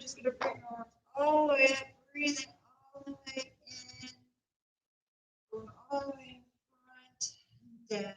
just going to bring our arms all the way up, breathing all the way in, going all the way in front and down.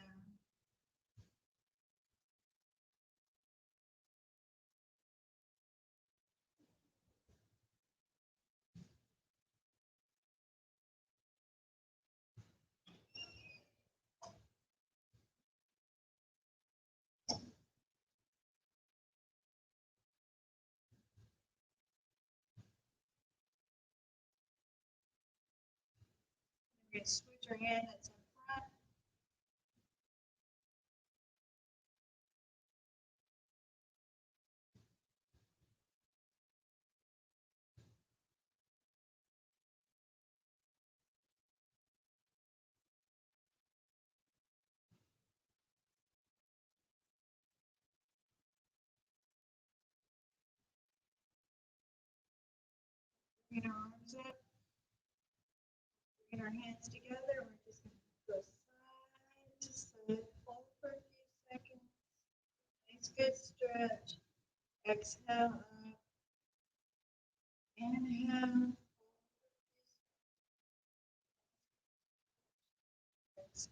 We're going to switch our hand that's in front. Bring our arms up, bring our hands together. We're just going to go side to side, hold for a few seconds. Nice good stretch. Exhale up. Inhale. Exhale.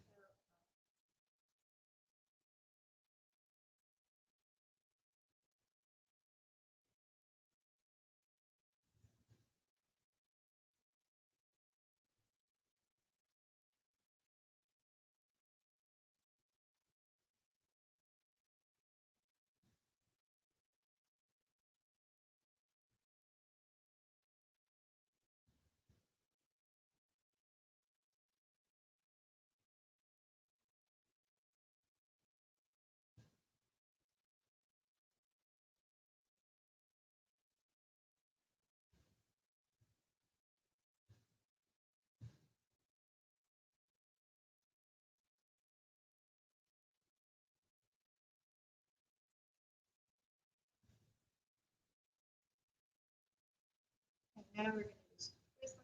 And now we're going to just twist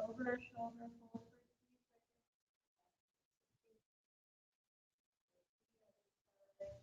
over our shoulder, hold for a few seconds.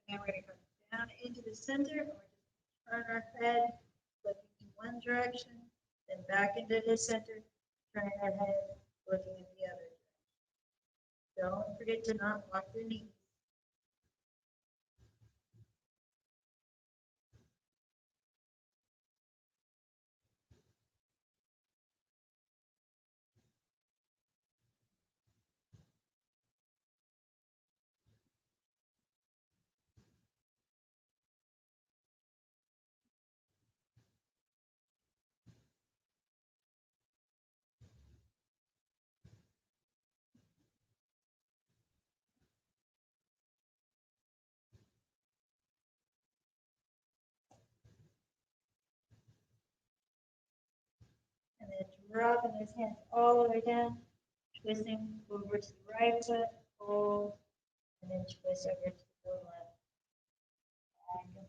Now we're going to come down into the center, and we're just turn our head, looking in one direction, then back into the center, turning our head, looking in the other direction. Don't forget to not lock your knees. And then dropping his hands all the way down, twisting over to the right foot, hold, and then twist over to the left. Back.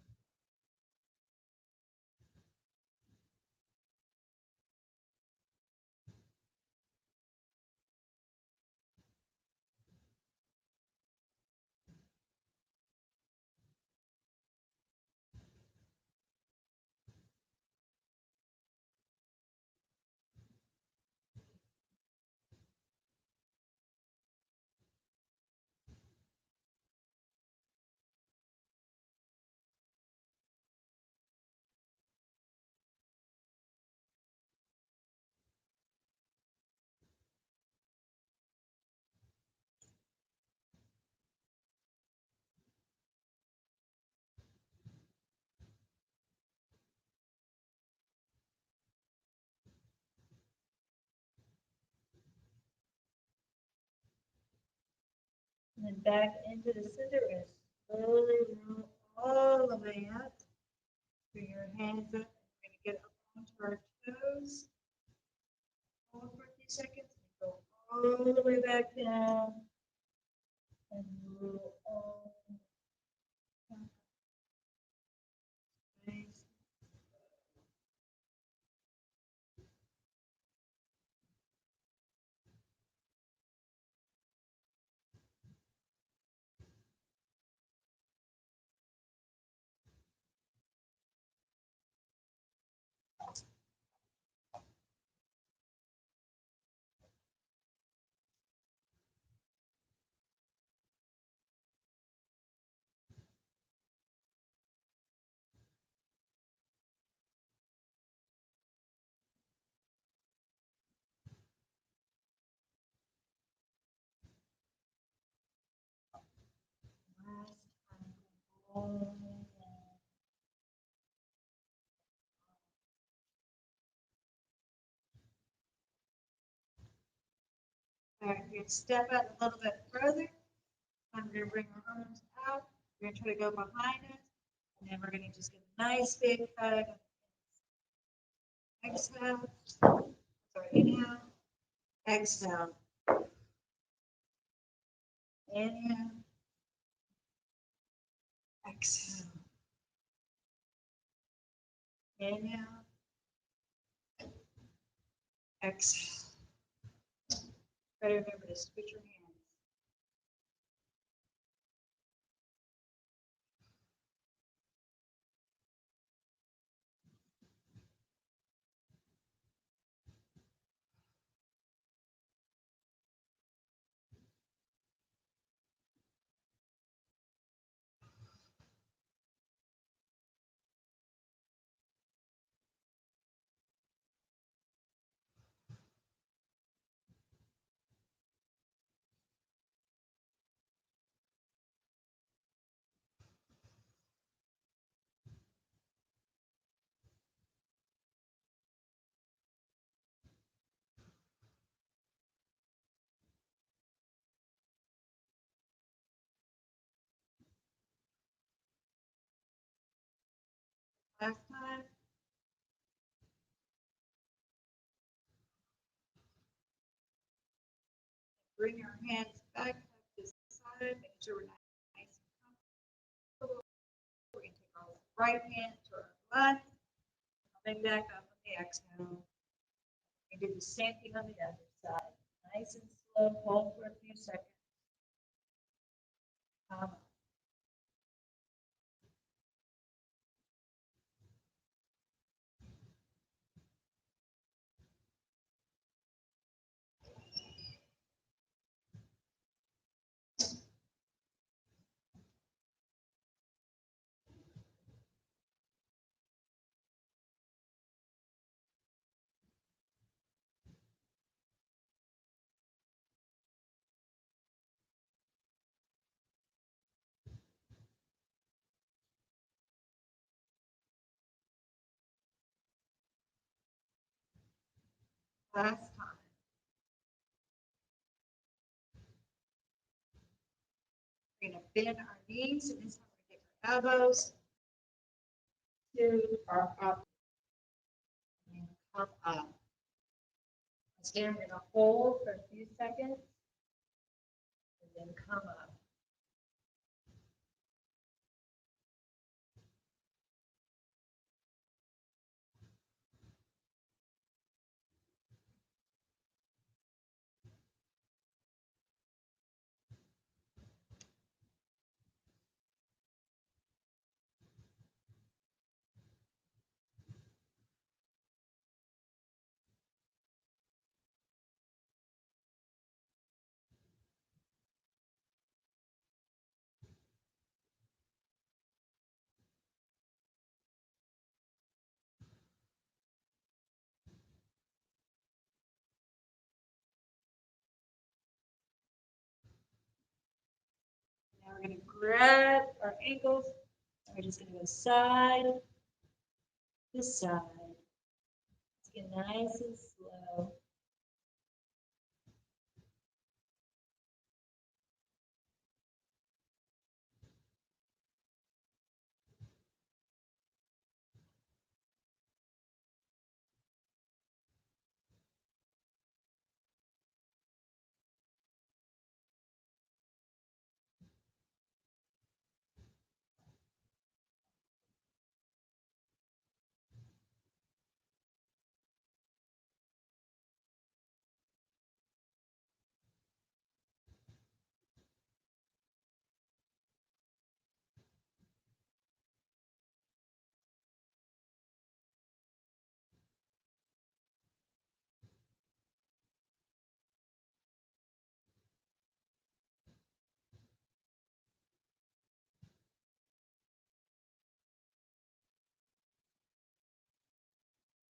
And then back into the center and slowly roll all the way up. Bring your hands up. We're going to get up onto our toes. Hold for a few seconds. Go all the way back down. And roll all down. Nice. Last time. All the way down. All right, we're going to step out a little bit further. I'm going to bring our arms out. We're going to try to go behind us. And then we're going to just get a nice big hug. Exhale. Sorry, inhale. Exhale. Inhale. Exhale. Inhale. Exhale. Try to remember to switch your hands. Last time. Bring your hands back up to the side. Make sure we're nice and comfortable. We're going to take our right hand to our left. Coming back up on the exhale. We do the same thing on the other side. Nice and slow. Hold for a few seconds. Last time. We're going to bend our knees, and this time we're going to get our elbows to our up and come up. Again, we're going to hold for a few seconds and then come up. Now we're going to grab our ankles. We're just going to go side to side. Let's get nice and slow.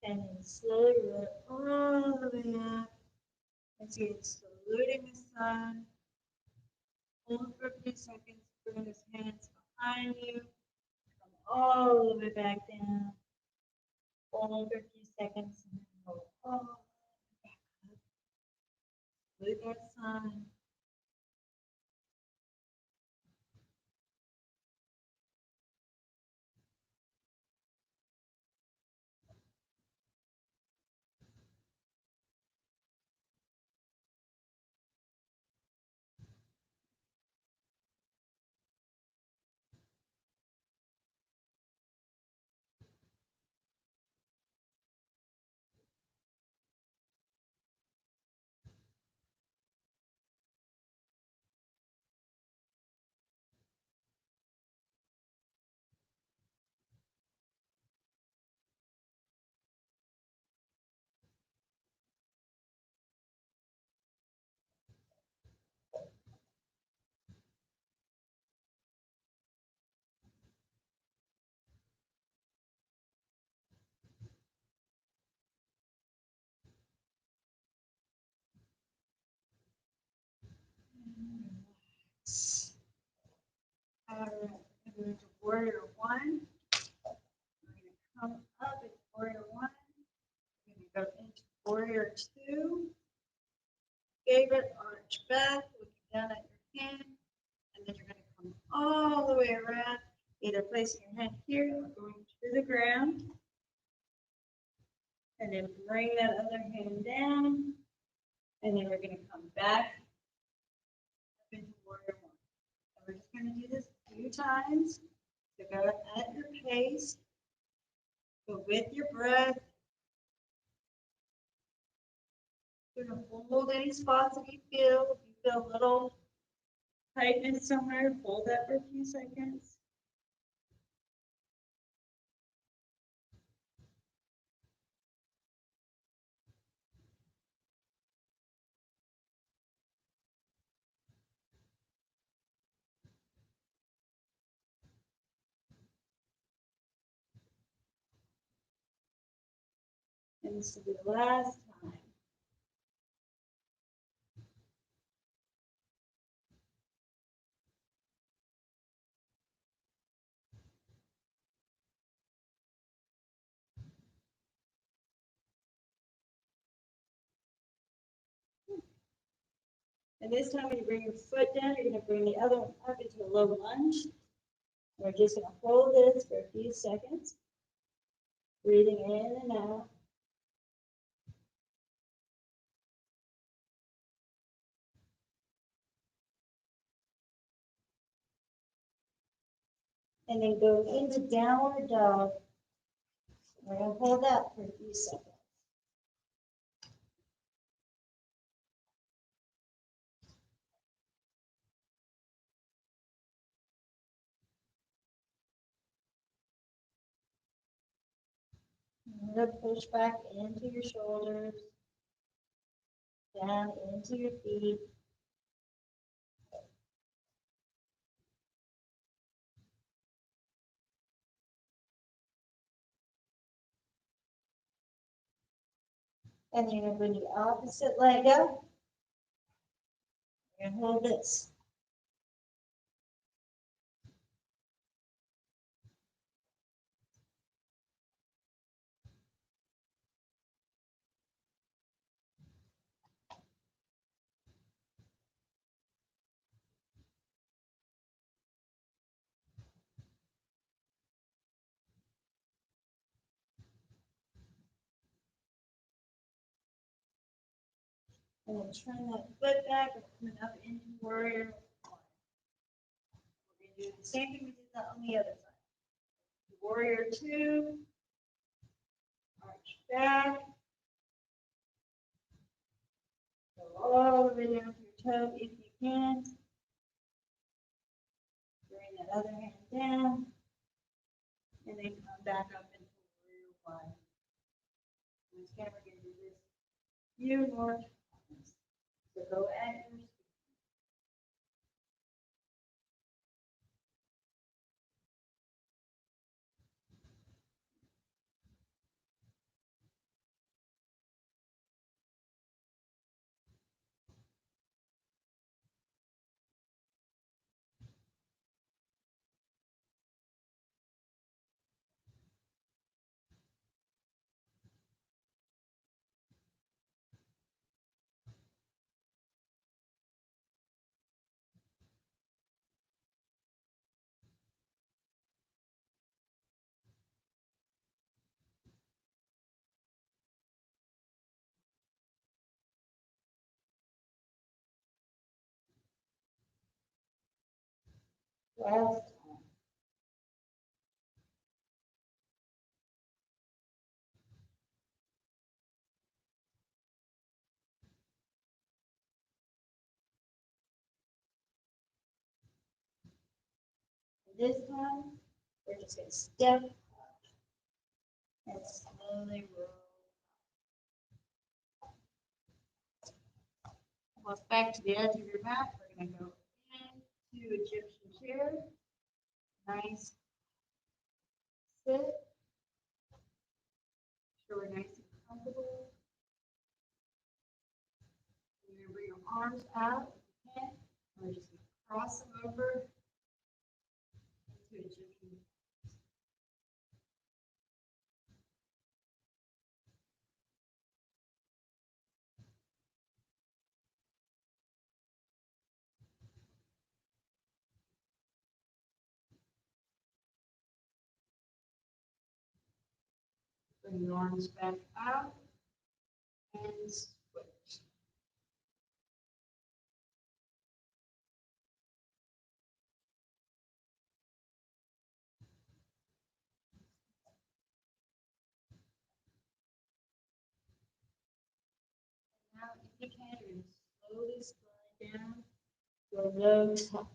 And then slowly roll it all the way up. And so you're saluting the sun. Hold for a few seconds. Bring his hands behind you. Come all the way back down. Hold for a few seconds. And then roll all the way back up. Salute that sun. All right, we're going to warrior one. We're going to come up into warrior one. We're going to go into warrior two. Favorite arch back, looking down at your hand. And then you're going to come all the way around, either placing your hand here or going to the ground. And then bring that other hand down. And then we're going to come back up into warrior one. And we're just going to do this a few times. So go at your pace. Go with your breath. You're going to hold any spots that you feel. If you feel a little tightness somewhere, hold that for a few seconds. And this will be the last time. And this time when you bring your foot down, you're going to bring the other one up into a low lunge. We're just going to hold this for a few seconds. Breathing in and out. And then go into downward dog. We're going to hold that for a few seconds. You're going to push back into your shoulders, down into your feet. And you're going to bring the opposite leg up. You're going to hold this. And then turn that foot back and coming up into warrior one. We're going to do the same thing we did on the other side. Warrior two. Arch back. Go all the way down to your toe if you can. Bring that other hand down. And then come back up into warrior one. Once again, we're going to do this a few more times. So go at your speed. Last time. This time, we're just going to step and slowly roll. Almost back to the edge of your mat. We're going to go into Egyptian chair. Nice sit. Sure we're nice and comfortable. You're going to bring your arms out. And we're just going to cross them over into Egyptian. Bring your arms back out and switch. Now, if you can, you're going to slowly slide down to a low tuck.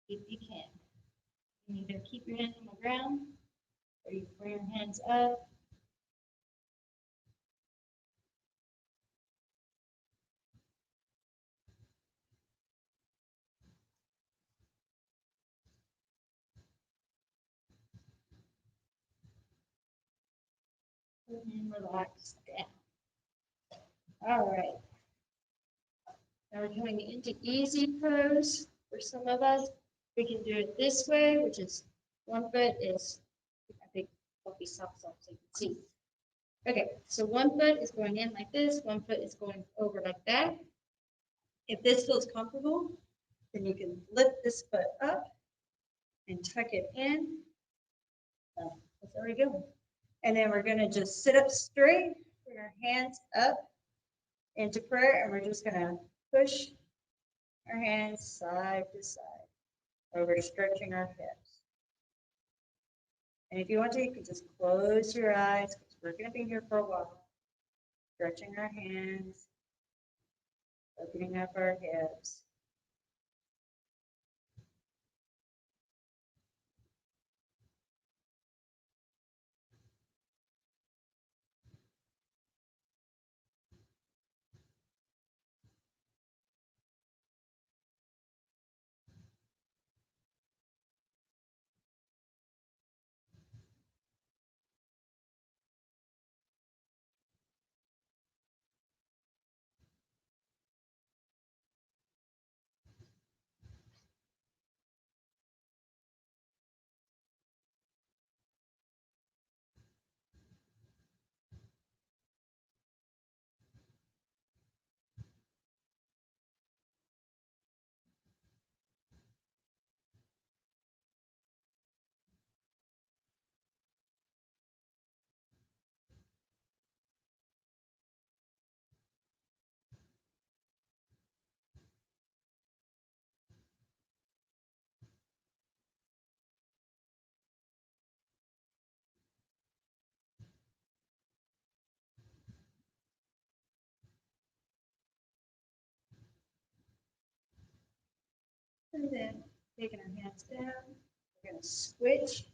If you can. You either keep your hands on the ground or you bring your hands up. And relax down. All right. Now we're going into easy pose. For some of us, we can do it this way, which is one foot is, I think, fluffy socks off so you can see. Okay, so one foot is going in like this, one foot is going over like that. If this feels comfortable, then you can lift this foot up and tuck it in. That's already good. And then we're going to just sit up straight, bring our hands up into prayer, and we're just going to push our hands side to side over stretching our hips. And if you want to, you can just close your eyes because we're going to be here for a while. Stretching our hands, opening up our hips. And then taking our hands down, we're going to switch.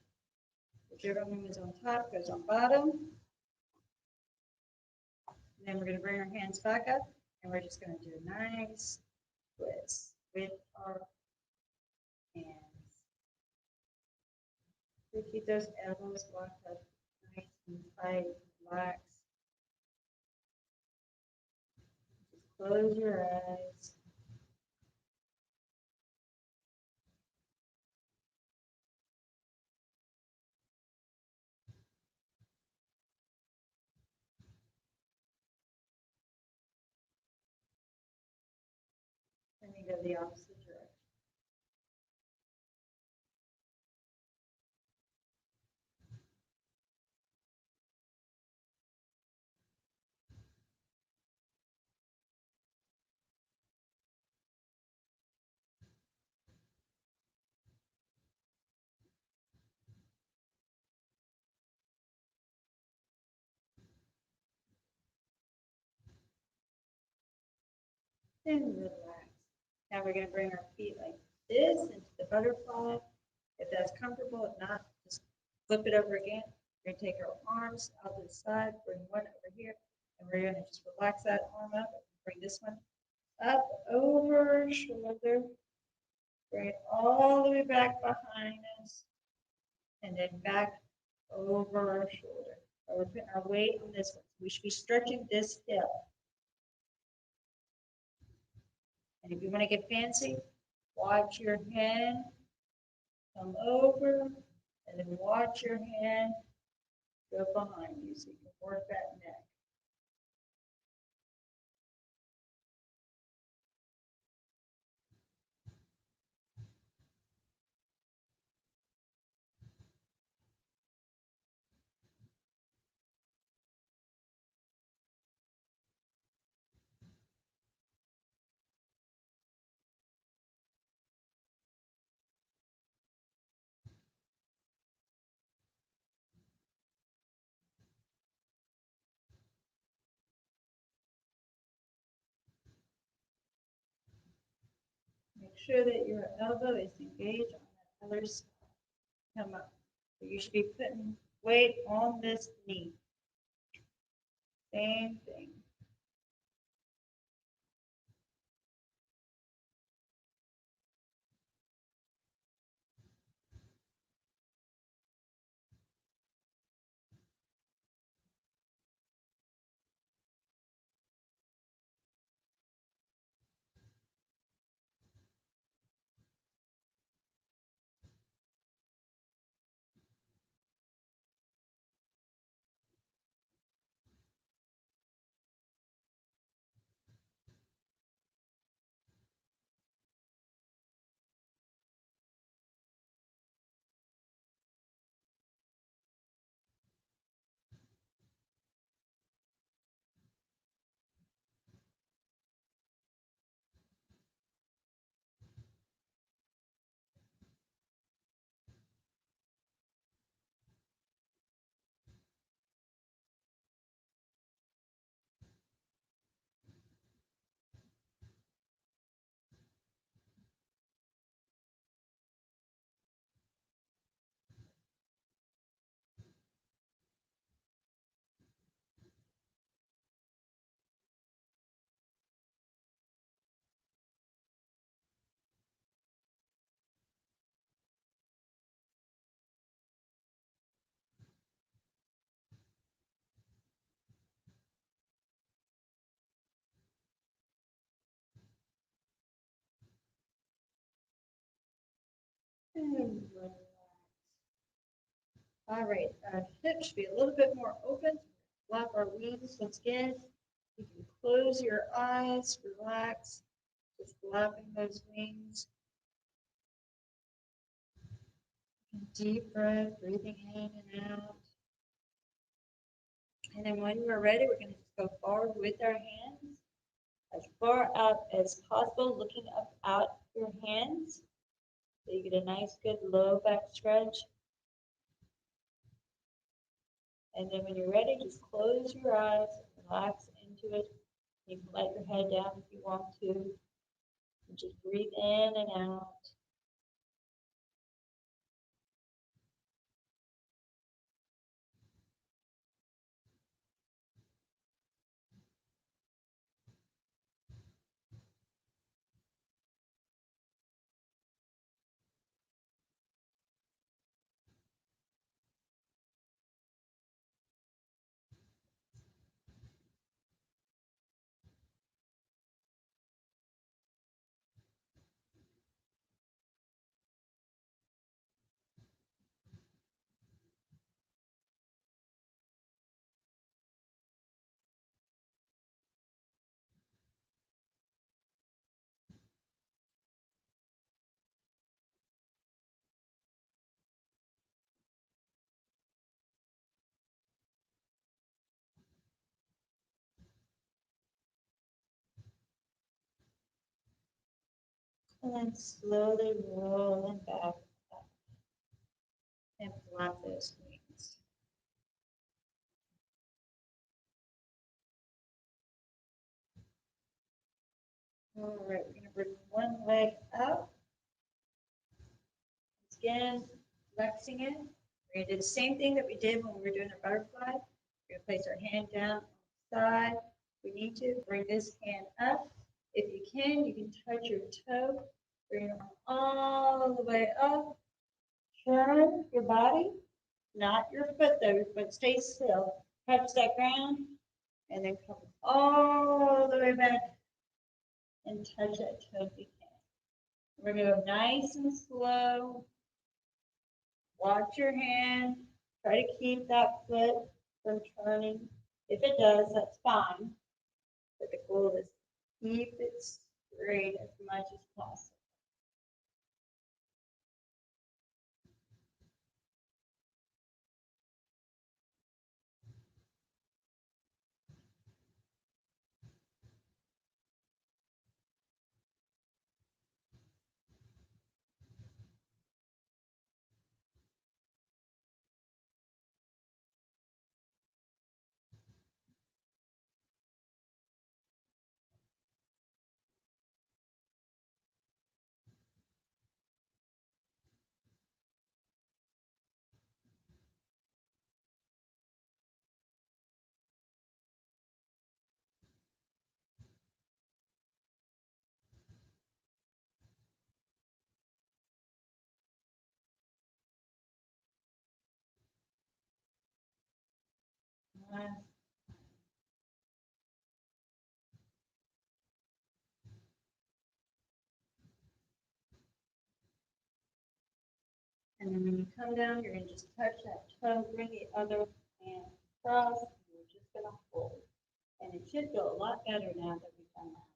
Whichever one is on top goes on bottom. And then we're going to bring our hands back up, and we're just going to do a nice twist with our hands. So keep those elbows locked up nice and tight, relax. Just close your eyes. And you go the opposite direction. and relax. Now we're going to bring our feet like this into the butterfly. If that's comfortable, if not, just flip it over again. We're going to take our arms out to the side, bring one over here, and we're going to just relax that arm up. Bring this one up over shoulder. Bring it all the way back behind us, and then back over our shoulder. So we're putting our weight on this one. We should be stretching this hip. And if you want to get fancy, watch your hand come over, and then watch your hand go behind you so you can work that neck. Make sure that your elbow is engaged on that other side. Come up. So you should be putting weight on this knee. Same thing. And relax. All right, our hips should be a little bit more open. Flap our wings once again. You can close your eyes, relax, just flapping those wings. Deep breath, breathing in and out. And then when we're ready, we're going to just go forward with our hands as far out as possible, looking up out your hands. So you get a nice, good low back stretch. And then when you're ready, just close your eyes, relax into it. You can let your head down if you want to. And just breathe in and out. And then slowly rolling back up and flap those wings. All right, we're gonna bring one leg up. Again, flexing it. We're gonna do the same thing that we did when we were doing a butterfly. We're gonna place our hand down on the side. We need to bring this hand up. If you can touch your toe. Bring your arm all the way up. Turn your body, not your foot though. Your foot stays still. Touch that ground, and then come all the way back and touch that toe if you can. We're gonna go nice and slow. Watch your hand. Try to keep that foot from turning. If it does, that's fine. But the goal is keep it straight as much as possible. And then when you come down, you're going to just touch that toe, bring the other hand across, and you're just going to hold. And it should feel a lot better now that we've done that.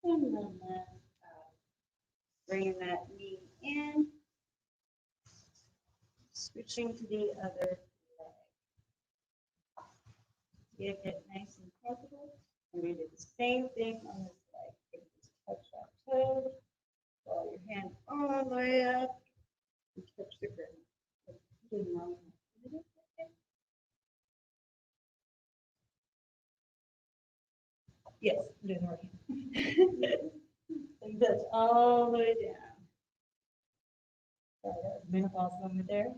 And then bringing that knee in, switching to the other leg. Get it nice and comfortable. And we do the same thing on this leg. You just touch that toe, draw your hand all the way up, and touch the ground. Yes, doing right. Like that's all the way down. Menopause moment there.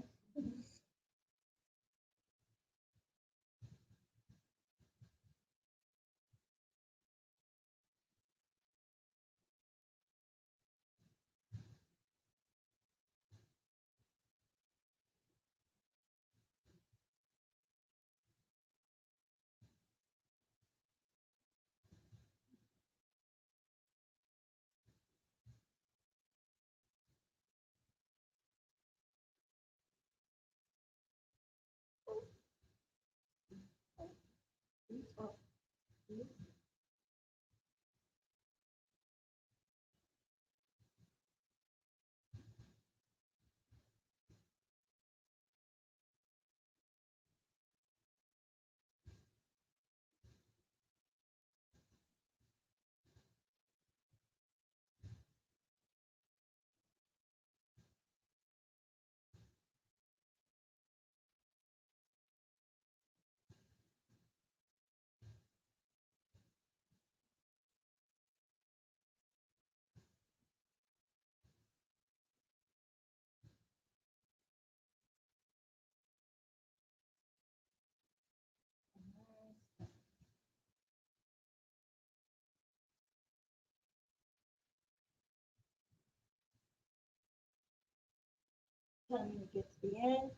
Time to get to the end.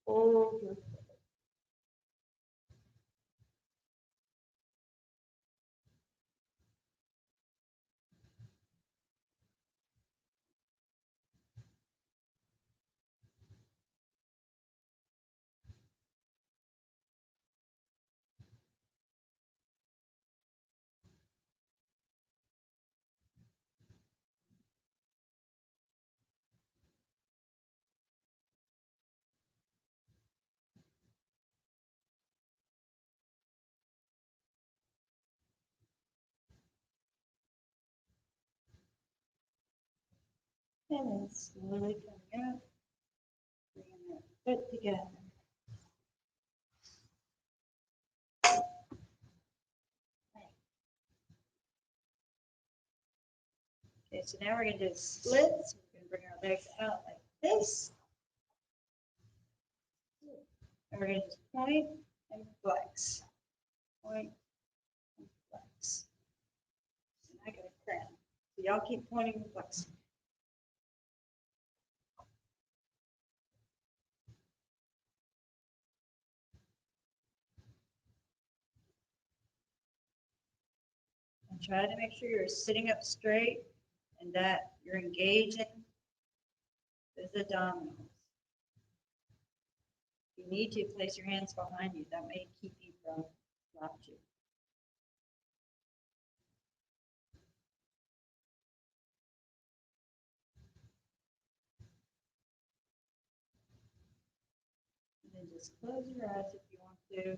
Hold your And then slowly coming up, bringing that foot together. Okay, so now we're going to do splits. We're going to bring our legs out like this. And we're going to just point and flex. Point and flex. And I got a cramp. So y'all keep pointing and flexing. And try to make sure you're sitting up straight and that you're engaging the abdominals. If you need to, place your hands behind you. That may keep you from slouching. And then just close your eyes if you want to.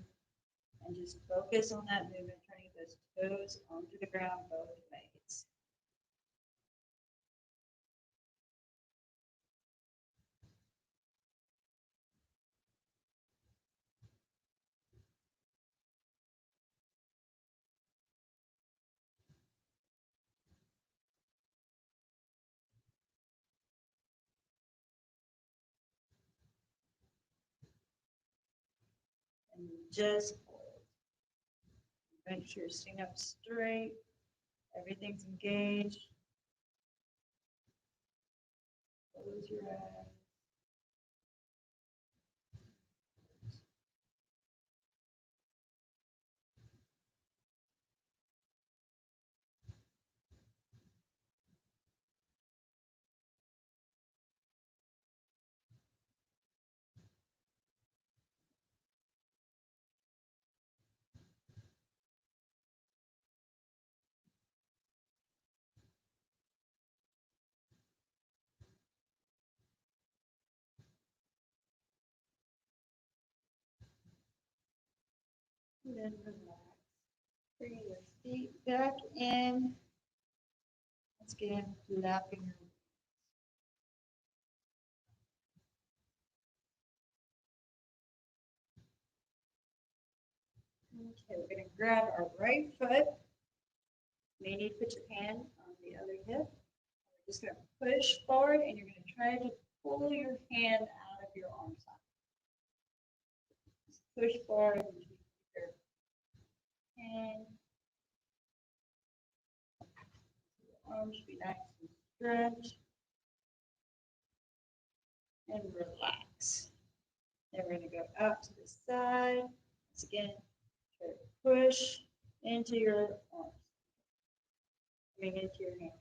And just focus on that movement, trying to get those toes onto the ground both ways. And just hold. Make sure you're sitting up straight. Everything's engaged. Close your eyes. And then relax. Bring your feet back in. Let's get into lapping your. Okay, we're going to grab our right foot. You may need to put your hand on the other hip. We're just going to push forward and you're going to try to pull your hand out of your arm socket. Just push forward and keep your hand. Your arms should be nice and stretched. And relax. Then we're going to go out to the side. Once again, try to push into your arms. Bring into your hand.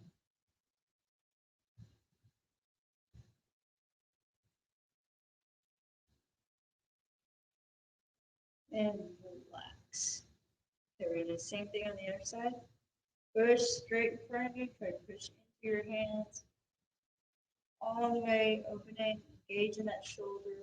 And relax. So we're going to do the same thing on the other side. Push straight in front of you. Try to push into your hands. All the way, opening, engaging that shoulder.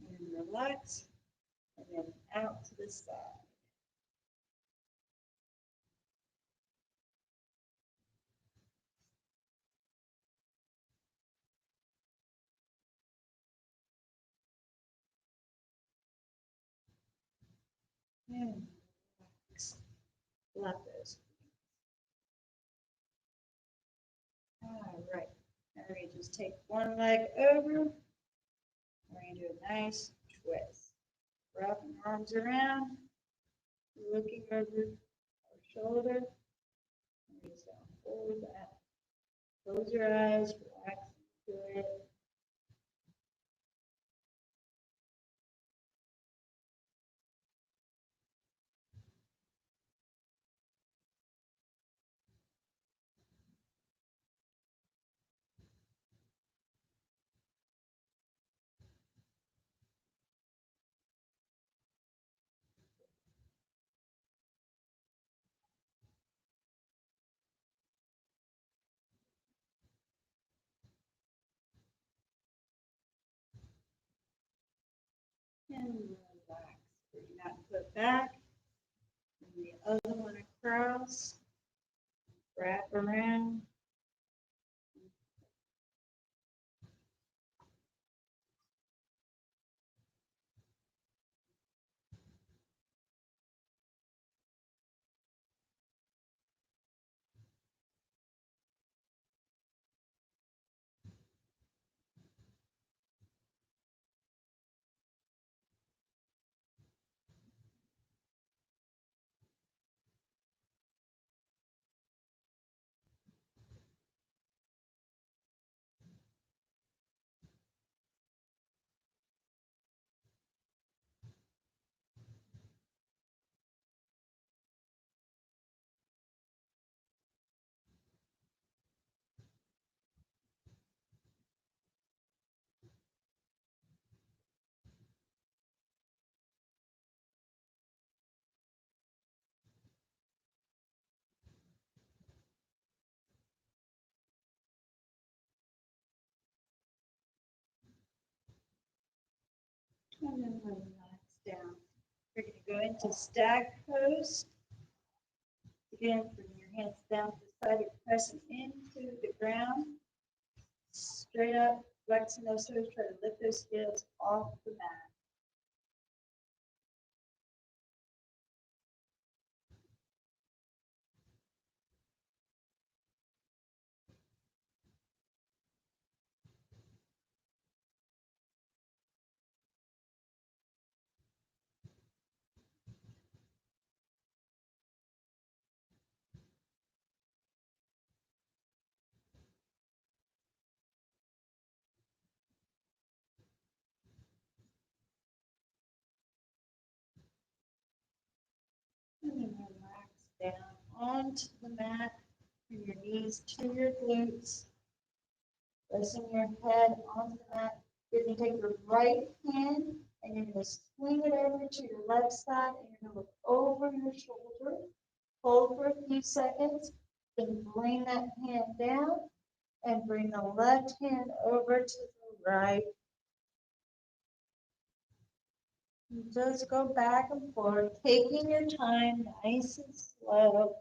And relax. And then out to the side. And relax. Love those. All right. Now we're going to just take one leg over. We're going to do a nice twist. Wrapping arms around, looking over our shoulder. And we just hold that. Close your eyes, relax into it. And relax. Bring that foot back. And the other one across. Wrap around. And then relax down. We're going to go into stack pose. Again, bring your hands down to the side, pressing into the ground. Straight up, flexing those toes, try to lift those heels off the mat. And then relax down onto the mat. Bring your knees to your glutes. Pressing your head onto the mat. You're going to take your right hand and you're going to swing it over to your left side and you're going to look over your shoulder. Hold for a few seconds. Then bring that hand down and bring the left hand over to the right. And just go back and forth, taking your time, nice and slow.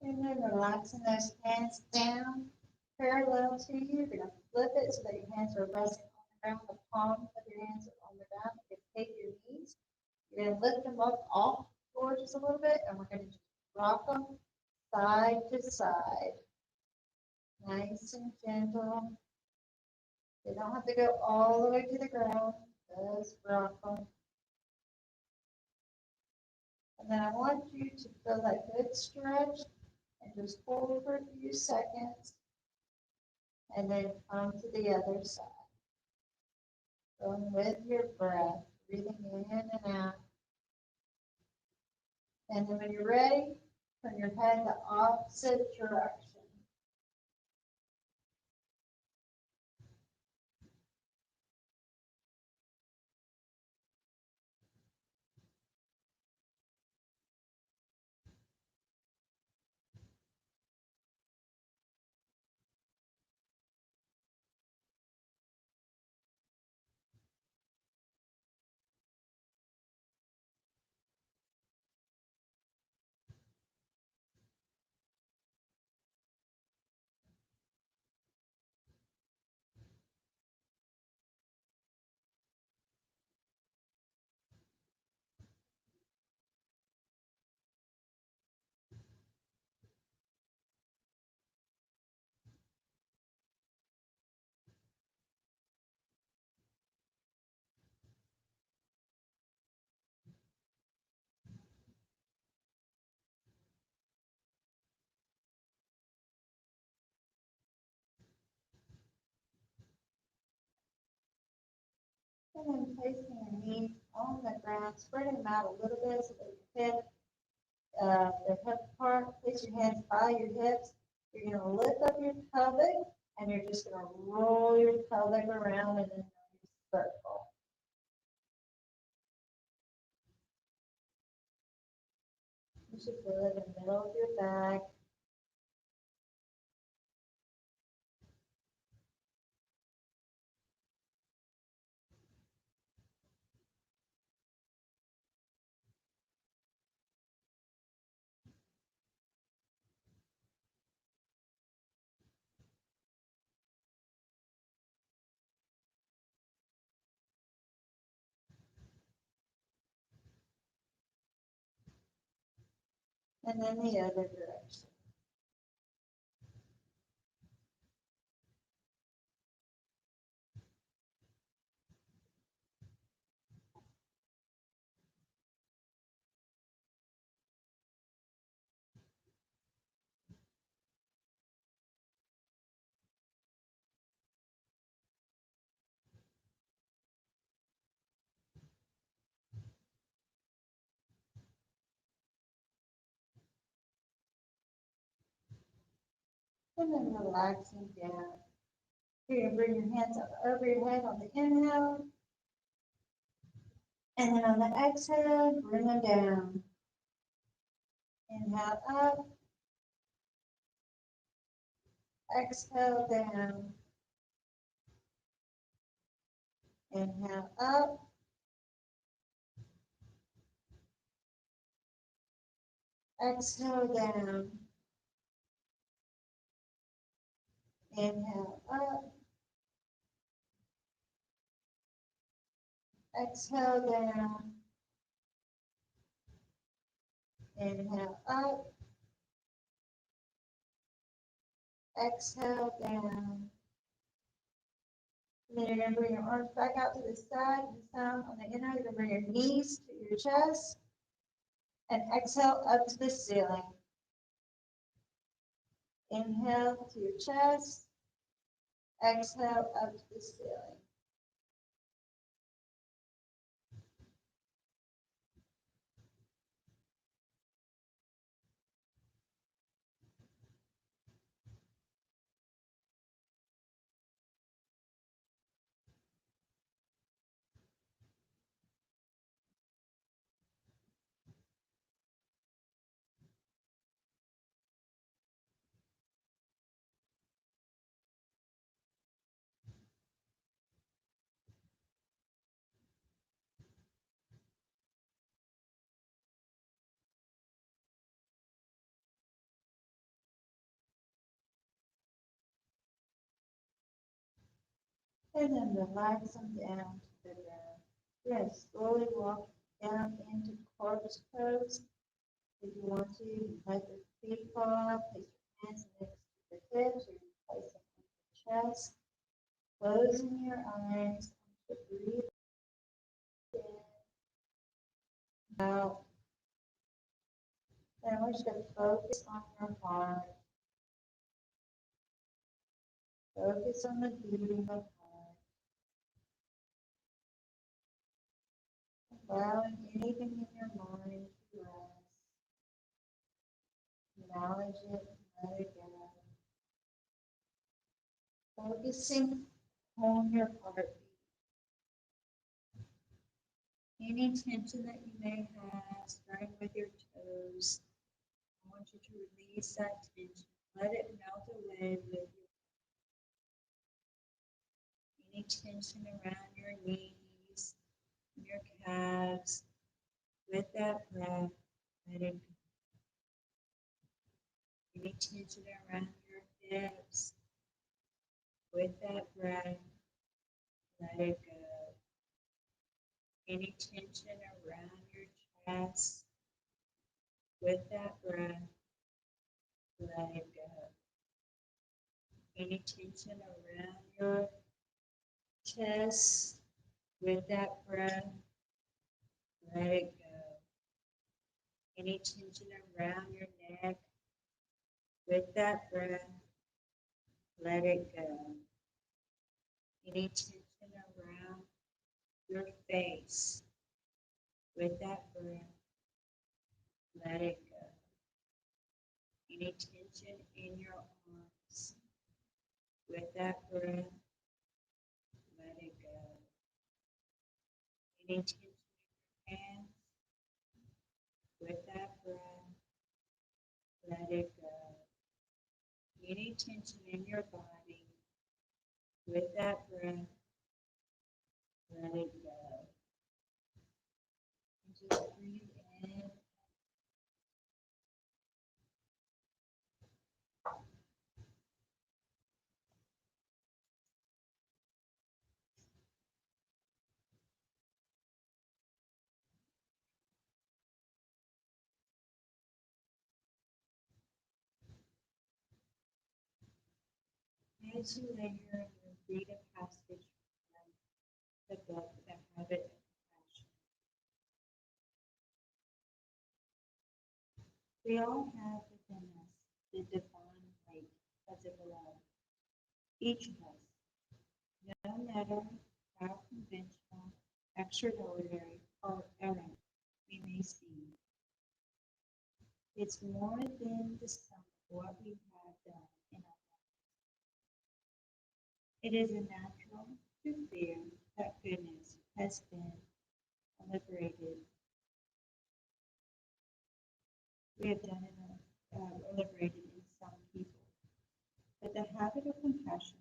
And then relaxing those hands down, parallel to you. You're going to flip it so that your hands are resting on the ground. The palms of your hands are on the ground. You can take your knees. You're going to lift them up off the floor just a little bit, and we're going to just rock them side to side. Nice and gentle. You don't have to go all the way to the ground. Just rock them. And then I want you to feel that good stretch and just hold for a few seconds and then come to the other side. Going with your breath, breathing in and out. And then when you're ready, Turn your head the opposite direction. And then placing your knees on the ground, spreading them out a little bit so that your head, the hip part, place your hands by your hips. You're going to lift up your pelvic and you're just going to roll your pelvic around in a circle. You should feel it in the middle of your back. And then the other direction. And then relaxing down. You're going to bring your hands up over your head on the inhale. And then on the exhale, bring them down. Inhale up. Exhale down. Inhale up. Exhale down. Inhale up. Exhale down. Inhale up. Exhale down. And then you're going to bring your arms back out to the side. And sound on the inhale, you're going to bring your knees to your chest. And exhale up to the ceiling. Inhale to your chest. Exhale up to the ceiling. And then relax them down to the ground. You're going to slowly walk down into corpse pose. If you want to, you let your feet fall out, place your hands next to your hips, or you place them on your chest. Closing your eyes, breathe in, out. And we're just going to focus on your heart. Focus on the beating of heart. Allowing anything in your mind to rest. Acknowledge it, let it go. Focusing on your heartbeat. Any tension that you may have, starting with your toes, I want you to release that tension. Let it melt away with any tension around your knees, your calves. With that breath, let it go. Any tension around your hips. With that breath, let it go. Any tension around your chest. With that breath, let it go. Any tension around your chest. With that breath, let it go. Any tension around your neck. With that breath, let it go. Any tension around your face. With that breath, let it go. Any tension in your arms. With that breath, let it go. Any tension in your hands. With that breath, let it go. Any tension in your body. With that breath, let it go. And just breathe in. As you lay here and read a passage from the book, The Habit of Compassion, we all have within us the divine light of the beloved. Each of us, no matter how conventional, extraordinary, or errant we may seem, it's more than the sum of what we have done in our life. It is a natural to fear that goodness has been liberated. We have done it liberated in some people. But the habit of compassion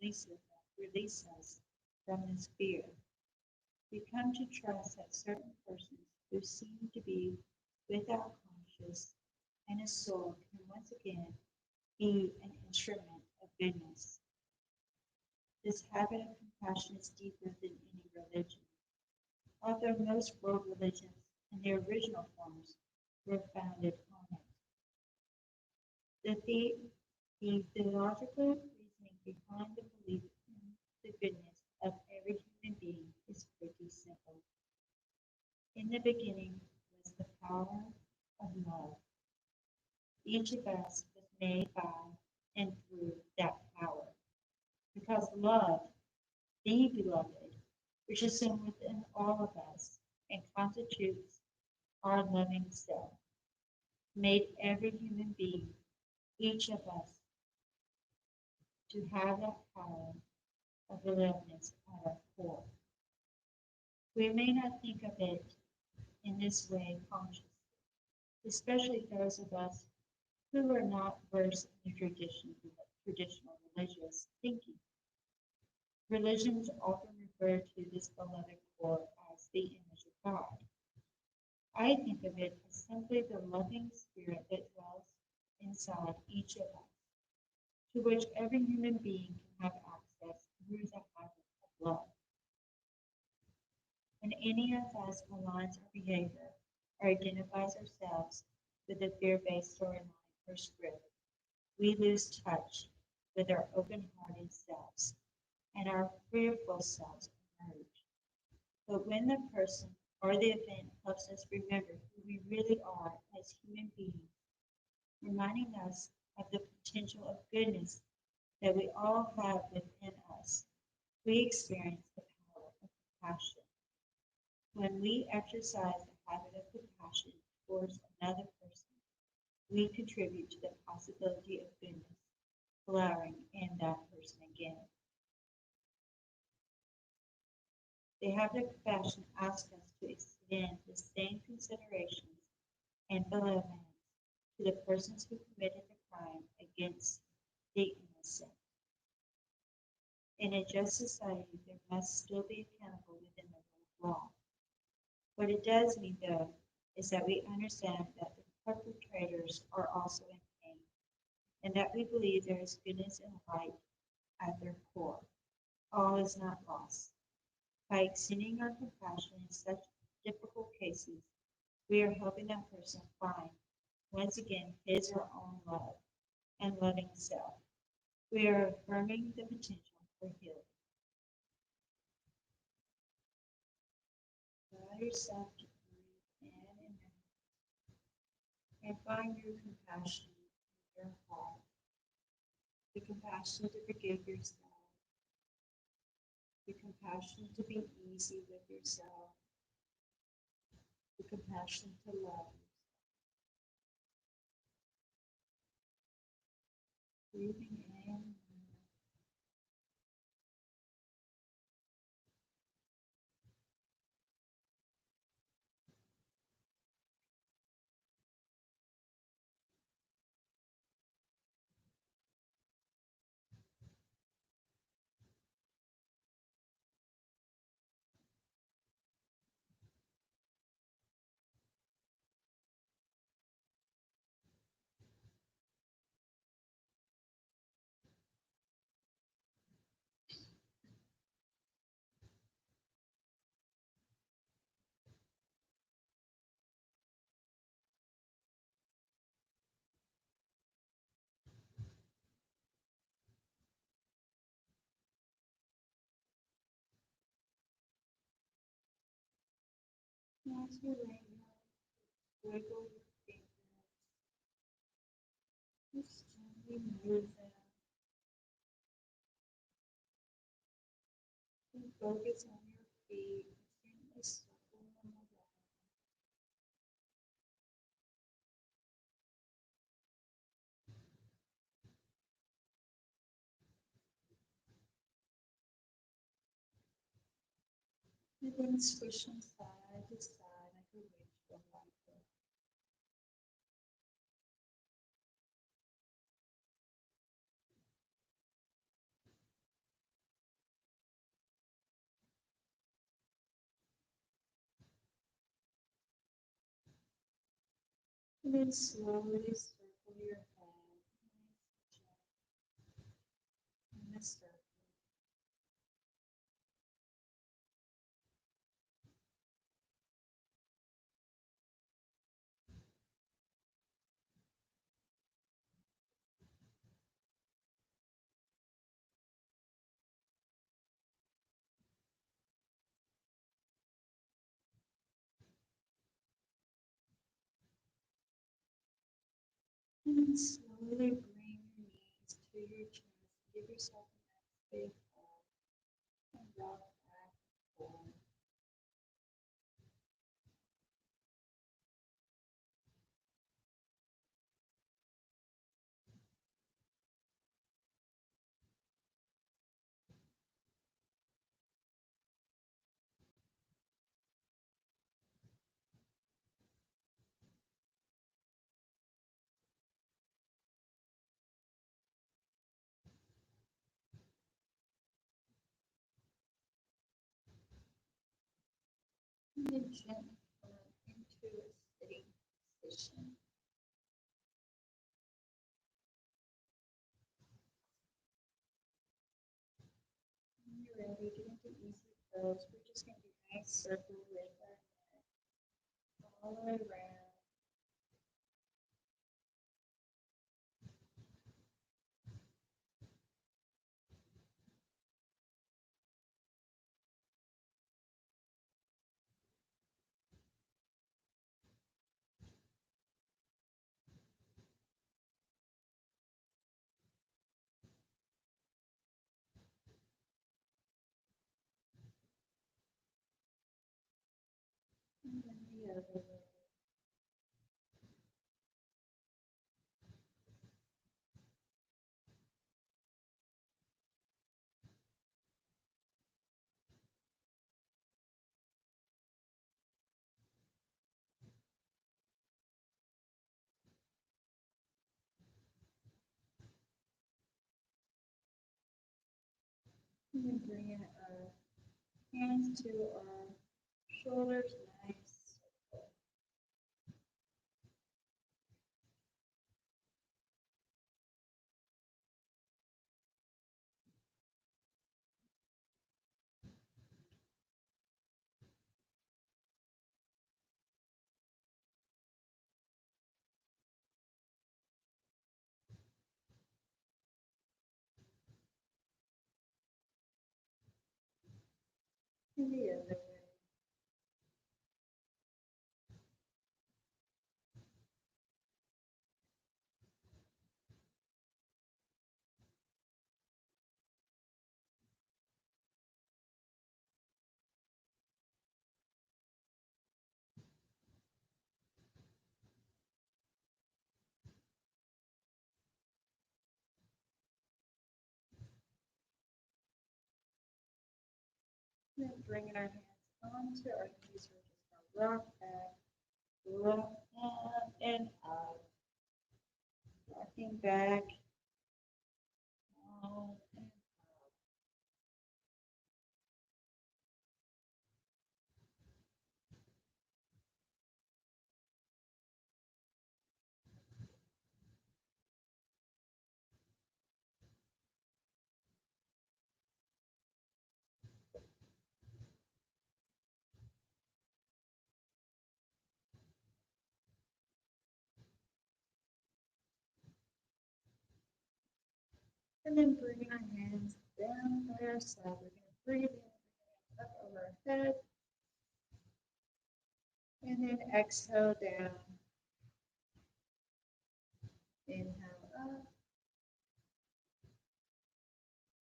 releases us from this fear. We come to trust that certain persons who seem to be without conscience and a soul can once again be an instrument of goodness. This habit of compassion is deeper than any religion. Although most world religions in their original forms were founded on it. The theological reasoning behind the belief in the goodness of every human being is pretty simple. In the beginning was the power of love. Each of us was made by and through that power. Because love, the beloved, which is in within all of us and constitutes our loving self, made every human being, each of us, to have that power of belovedness at our core. We may not think of it in this way consciously, especially those of us who are not versed in the traditional religious thinking. Religions often refer to this beloved core as the image of God. I think of it as simply the loving spirit that dwells inside each of us, to which every human being can have access through the habit of love. When any of us aligns our behavior or identifies ourselves with a fear-based storyline or script, we lose touch with our open-hearted selves, and our fearful selves emerge. But when the person or the event helps us remember who we really are as human beings, reminding us of the potential of goodness that we all have within us, we experience the power of compassion. When we exercise the habit of compassion towards another person, we contribute to the possibility of goodness flowering in that person again. They have the compassion to ask us to extend the same considerations and benevolence to the persons who committed the crime against the innocent. In a just society, there must still be accountable within the rule of law. What it does mean, though, is that we understand that the perpetrators are also in pain, and that we believe there is goodness and light at their core. All is not lost. By extending our compassion in such difficult cases, we are helping that person find, once again, his or her own love and loving self. We are affirming the potential for healing. Allow yourself to breathe in and find your compassion in your heart. The compassion to forgive yourself. The compassion to be easy with yourself. The compassion to love yourself. Breathing in. As you lay down, wiggle your fingers. Just gently move them. And focus on your feet. Gently circle them around. And then swish them side to side like a windshield wiper. And then slowly circle your head. In the circle. And then slowly bring your knees to your chest. Give yourself a nice big hug and rock back and forth. And then gently come into a sitting position. When you're ready, get into easy pose. We're just going to do a nice circle with our neck all the way around. And then the other way. And then bring our hands to our shoulders, nice. And the other way. And then bringing our hands onto our knees, we're just going to rock back, rock down and up, rocking back, down and up. And then bringing our hands down by our side. We're going to breathe in, up over our head, and then exhale down. Inhale up,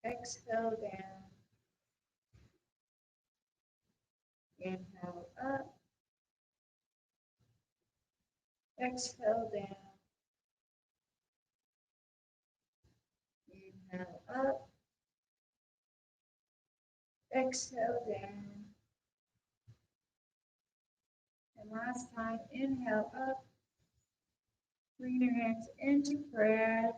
exhale down, inhale up, exhale down, inhale up, exhale down. And last time, inhale up, bring your hands into prayer,